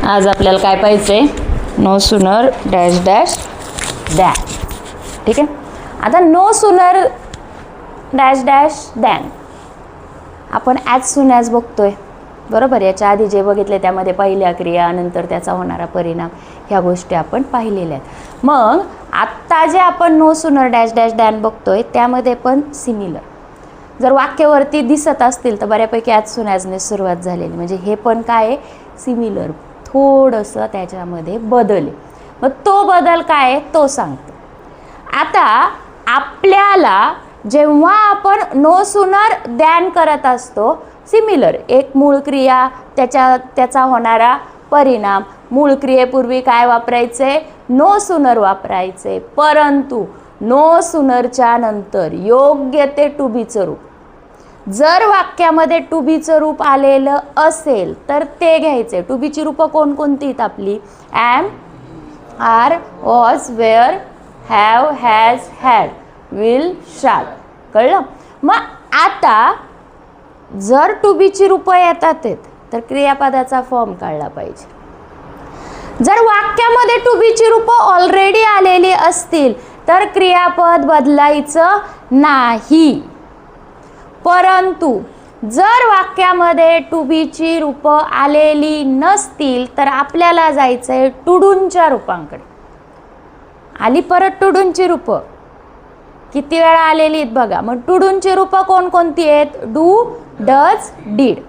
आज आपल्याला काय पाहिजे? No sooner dash dash than. ठीक आहे. आता no sooner dash dash than आपण ॲज सून ॲज बघतोय, बरोबर. याच्या आधी जे बघितले त्यामध्ये पहिल्या क्रिया, नंतर त्याचा होणारा परिणाम, ह्या गोष्टी आपण पाहिलेल्या आहेत. मग आत्ता जे आपण no sooner dash dash than बघतोय त्यामध्ये पण सिमिलर. जर वाक्यावरती दिसत असतील तर बऱ्यापैकी ॲज सून ॲजने सुरुवात झालेली, म्हणजे हे पण काय आहे? सिमिलर. थोडंसं त्याच्यामध्ये बदल आहे. मग तो बदल काय आहे तो सांगतो. आता आपल्याला जेव्हा आपण नो सूनर दॅन करत असतो, सिमिलर एक मूळ क्रिया, त्याचा होणारा परिणाम, मूळ क्रियेपूर्वी काय वापरायचे? नो सूनर वापरायचे. परंतु नो सूनरच्या नंतर योग्य ते टू बीचं रूप, जर वाक्यामध्ये टू बीचं रूप आलेलं असेल तर ते घ्यायचे. टू बीची रूपं कोणकोणती आहेत आपली? Am, are, was, were, have, has, had, will, shall. कळलं? मग आता जर टू बीची रूपं येतात तर क्रियापदाचा फॉर्म काढला पाहिजे. जर वाक्यामध्ये टू बीची रूपं ऑलरेडी आलेली असतील तर क्रियापद बदलायचं नाही. परंतु जर वाक्यामध्ये टू बीची रूपं आलेली नसतील तर आपल्याला जायचंय टू डूंच्या रूपांकडे. आली परत टू डूंची रूपं, किती वेळा आलेली आहेत बघा. मग टू डूंची रूपं कोणकोणती आहेत? Do, does, did.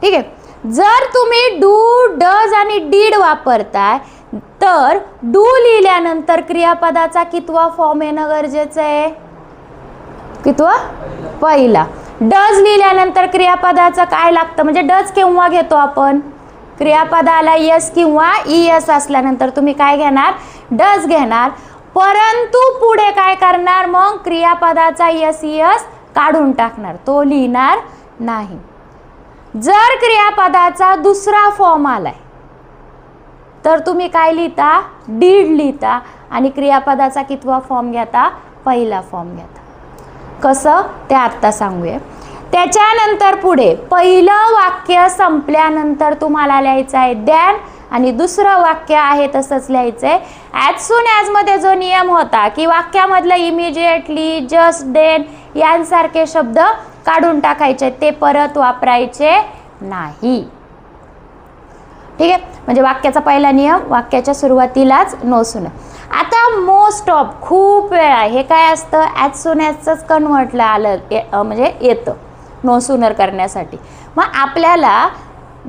ठीक आहे. जर तुम्ही डू, डज आणि डीड वापरताय तर डू लिहिल्यानंतर क्रियापदाचा कितवा फॉर्म येणं गरजेचं आहे? कितवा? पहिला. डज लिहिल्यानंतर क्रियापदाचं काय लागतं? म्हणजे डज केव्हा घेतो आपण? क्रियापदाला यस किंवा ईएस असल्यानंतर तुम्ही काय घेणार? डज घेणार. परंतु पुढे काय करणार? मग क्रियापदाचा यस ईएस काढून टाकणार, तो लिहिणार नाही. जर क्रियापदाचा दुसरा फॉर्म आलाय तर तुम्ही काय लिहिता? डीड लिहिता. आणि क्रियापदाचा कितवा फॉर्म घेता? पहिला फॉर्म घेता. कसं ते आत्ता सांगूया. त्याच्यानंतर पुढे पहिलं वाक्य संपल्यानंतर तुम्हाला लिहायचं आहे दॅन, आणि दुसरं वाक्य आहे तसंच लिहायचं आहे. ॲज सून ॲजमध्ये जो नियम होता की वाक्यामधलं इमिजिएटली, जस्ट, देन यांसारखे शब्द काढून टाकायचे, ते परत वापरायचे नाही. ठीक आहे. म्हणजे वाक्याचा पहिला नियम, वाक्याच्या सुरुवातीलाच नो सूनर. आता मोस्ट ऑफ खूप वेळा हे काय असतं? ॲज सून ॲजचंच कन्व्हर्टला आलं म्हणजे येतं नो सूनर करण्यासाठी. मग आपल्याला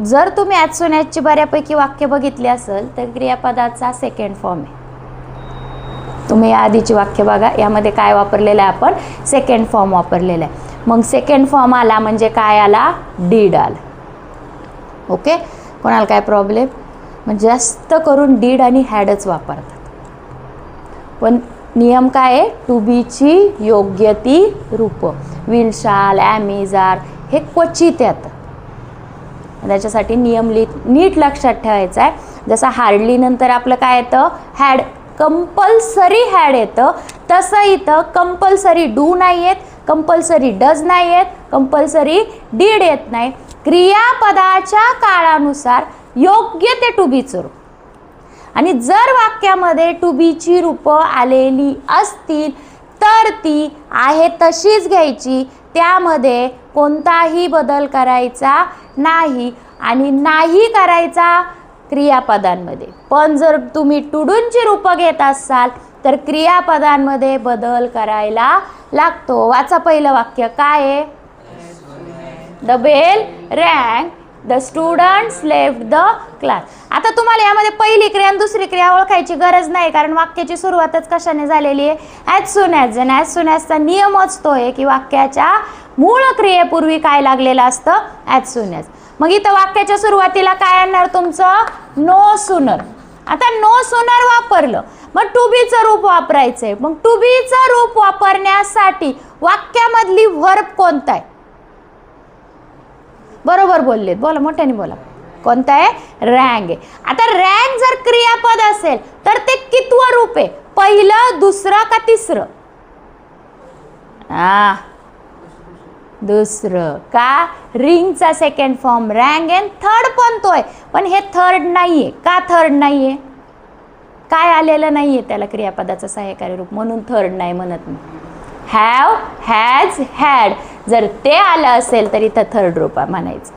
जर तुम्ही ॲज सून ॲजची बऱ्यापैकी वाक्य बघितली असेल तर क्रियापदाचा सेकंड फॉर्म आहे. तुम्ही या आधीची वाक्य बघा, यामध्ये काय वापरलेलं आहे आपण? सेकंड फॉर्म वापरलेला आहे. मग सेकंड फॉर्म आला म्हणजे काय आला? डीड आला. ओके. कोणाला काय प्रॉब्लेम? म्हणजे जास्त करून डीड आणि हॅडच वापरतात. पण नियम काय आहे? टू बीची योग्य ती रूपं, विल, शाल, ॲम, इज, आर हे क्वचित येतं. त्याच्यासाठी नियम नीट लक्षात ठेवायचा आहे. जसं हार्डली नंतर आपलं काय येतं? हॅड. कंपल्सरी हॅड येतं. तसं इथं कंपल्सरी डू नाही येत, कंपल्सरी डज नाही येत, कंपल्सरी डीड येत नाही. क्रियापदाच्या काळानुसार योग्य ते टू बीचं रूप. आणि जर वाक्यामध्ये टू बीची रूपं आलेली असतील तर ती आहे तशीच घ्यायची, त्यामध्ये कोणताही बदल करायचा नाही. आणि नाही करायचा क्रियापदांमध्ये. पण जर तुम्ही टू डूंची रूपं घेत असाल तर क्रियापदांमध्ये बदल करायला लागतो. वाचा पहिलं वाक्य काय आहे? The bell rang, the students left the class. आता तुम्हाला यामध्ये पहिली क्रिया आणि दुसरी क्रिया ओळखायची गरज नाही, कारण वाक्याची सुरुवातच कशाने झालेली आहे? As soon as. आणि ॲज सून ॲजचा नियमच तो आहे की वाक्याच्या मूळ क्रियेपूर्वी काय लागलेलं असतं? As soon as. मग इथं वाक्याच्या सुरुवातीला काय येणार तुमचं? No sooner. आता नो सूनर वापरलं, मग टू बीचं रूप वापरायचंय. मग टू बीचं रूप वापरण्यासाठी वाक्यामधली व्हर्ब कोणता आहे? बरोबर बोललेत, बोला, मोठ्याने बोला. कोणता आहे? रँग आहे. आता रँग जर क्रियापद असेल तर ते कितवं रूप आहे? पहिलं, दुसरं का तिसरं? दुसरं. का? रिंगचा second form rang and third पण तोय, पण हे थर्ड नाहीये. का थर्ड नाहीये? काय आलेलं नाहीये त्याला क्रियापदाचं सहाय्यकारी रूप, म्हणून थर्ड नाही म्हणत मी. हॅव, हॅज, हॅड जर ते आलं असेल तर इथं थर्ड रूप म्हणायचं.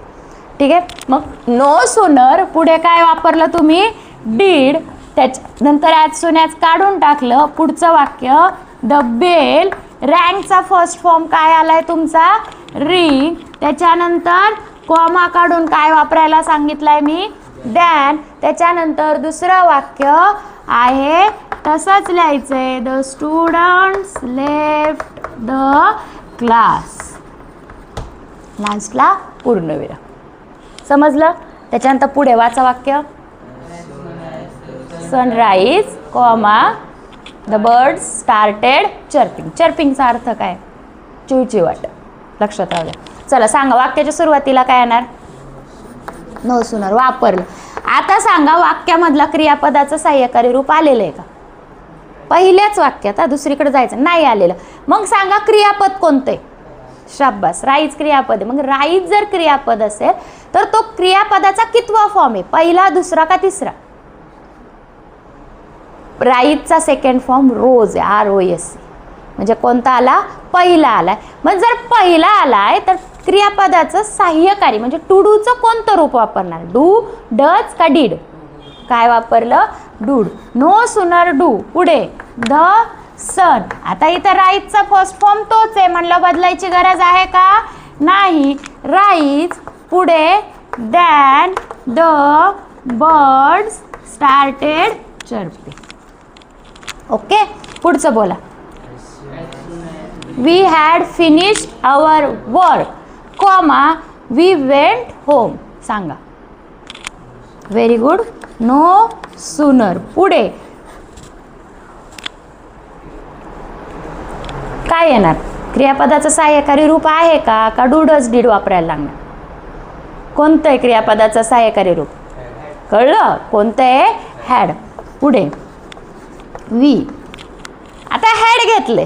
ठीक आहे. मग नो सुनर पुढे काय वापरलं तुम्ही? डीड. त्याच्यानंतर ॲज सून ॲज काढून टाकलं. पुढचं वाक्य द बेल. रँगचा फर्स्ट फॉर्म काय आलाय तुमचा? रिंग. त्याच्यानंतर कॉमा काढून काय वापरायला सांगितलंय मी? दॅन. त्याच्यानंतर दुसरं वाक्य आहे तसंच लिहायचंय. The students left the class. लास्टला पूर्णविराम. समजलं? त्याच्यानंतर पुढे वाचा वाक्य. Sunrise comma the birds started chirping. चर्पिंगचा अर्थ काय? चिवचिवाट. लक्षात राहू द्या. चला सांगा, वाक्याच्या सुरुवातीला काय येणार? नो सुनर वापरलं. आता सांगा वाक्यामधला क्रियापदाचं सहाय्यकारी रूप आलेलं आहे का? पहिल्याच वाक्यात. दुसरीकडे जायचं नाही आलेलं. मग सांगा क्रियापद कोणतं आहे? शाब्बास, राईज क्रियापद आहे. मग राईज जर क्रियापद असेल तर तो क्रियापदाचा कितवा फॉर्म आहे? पहिला, दुसरा का तिसरा? राईजचा सेकंड फॉर्म रोज आहे. ROSE. म्हणजे कोणता आला? पहिला आलाय. मग जर पहिला आलाय तर क्रियापदाचं सहाय्यकारी म्हणजे टू डूचं कोणतं रूप वापरणार? डू, डज का डीड? काय वापरलं? डूड. No sooner do. पुढे द सन. आता इथं राईजचा फर्स्ट फॉर्म तोच आहे, म्हणलं बदलायची गरज आहे का? नाही. राईज. पुढे then the birds started chirping. Okay. पुढचं बोला. We had finished our work comma we went home. सांगा. Very good. No sooner. पुढे काय येणार? क्रियापदाचं सहाय्यकारी रूप आहे का? का डू डज डीड वापरायला लागणार? कोणतं आहे क्रियापदाचं सहाय्यकारी रूप? कळलं? कोणतं आहे? हॅड. पुढे वी. आता हॅड घेतले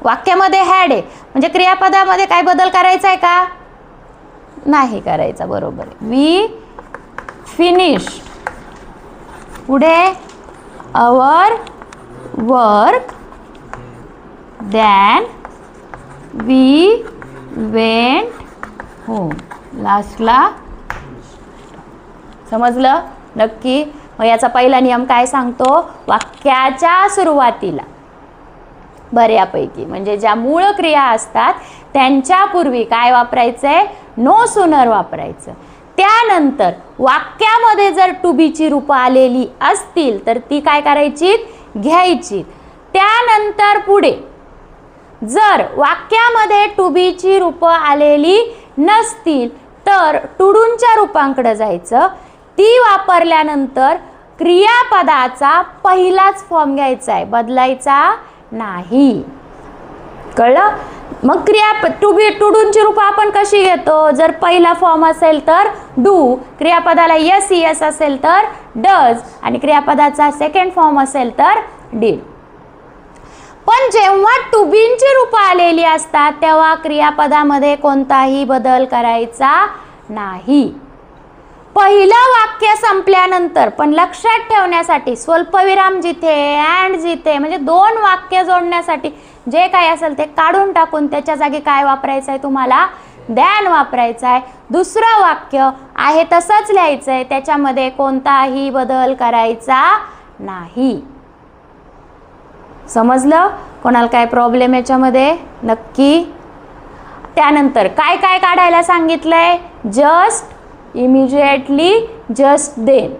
वाक्यामध्ये. हॅड आहे म्हणजे क्रियापदामध्ये काय बदल करायचा आहे का? नाही करायचा. बरोबर आहे. We finish. पुढे our work then we went home. लास्टला. समजलं? नक्की. मग याचा पहिला नियम काय सांगतो? वाक्याच्या सुरुवातीला बऱ्यापैकी म्हणजे ज्या मूळ क्रिया असतात त्यांच्यापूर्वी काय वापरायचंय? नो सुनर वापरायचं. त्यानंतर वाक्यामध्ये जर टू बीची रूपं आलेली असतील तर ती काय करायची? घ्यायची. त्यानंतर पुढे जर वाक्यामध्ये टू बीची रूपं आलेली नसतील तर टुडूंच्या रूपांकडे जायचं. ती वापरल्यानंतर क्रियापदाचा पहिलाच फॉर्म घ्यायचा आहे, बदलायचा नाही. कळलं? मग टुडूंची रूपं आपण कशी घेतो? जर पहिला फॉर्म असेल तर डू, क्रियापदाला यस यस असेल तर डज आणि क्रियापदाचा सेकंड फॉर्म असेल तर डीड. पण जेव्हा टू बीची रूपं आलेली असतात तेव्हा क्रियापदामध्ये कोणताही बदल करायचा नाही. पहिलं वाक्य संपल्यानंतर पण लक्षात ठेवण्यासाठी स्वल्पविराम जिथे अँड जिथे म्हणजे दोन वाक्य जोडण्यासाठी जे काय असेल ते काढून टाकून त्याच्या जागी काय वापरायचं आहे? तुम्हाला दॅन वापरायचं आहे. दुसरं वाक्य आहे तसंच लिहायचं आहे, त्याच्यामध्ये कोणताही बदल करायचा नाही. समजलं? कोणाला काय प्रॉब्लेम याच्यामध्ये? नक्की. त्यानंतर काय काय काढायला सांगितलंय? जस्ट, इमिजिएटली, जस्ट देन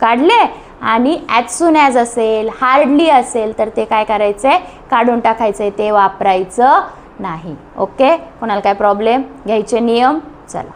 काढले. आणि ॲज सून ॲज असेल, हार्डली असेल तर ते काय करायचंय? काढून टाकायचंय, ते वापरायचं नाही. ओके. कोणाला काय प्रॉब्लेम? घ्यायचे नियम. चला.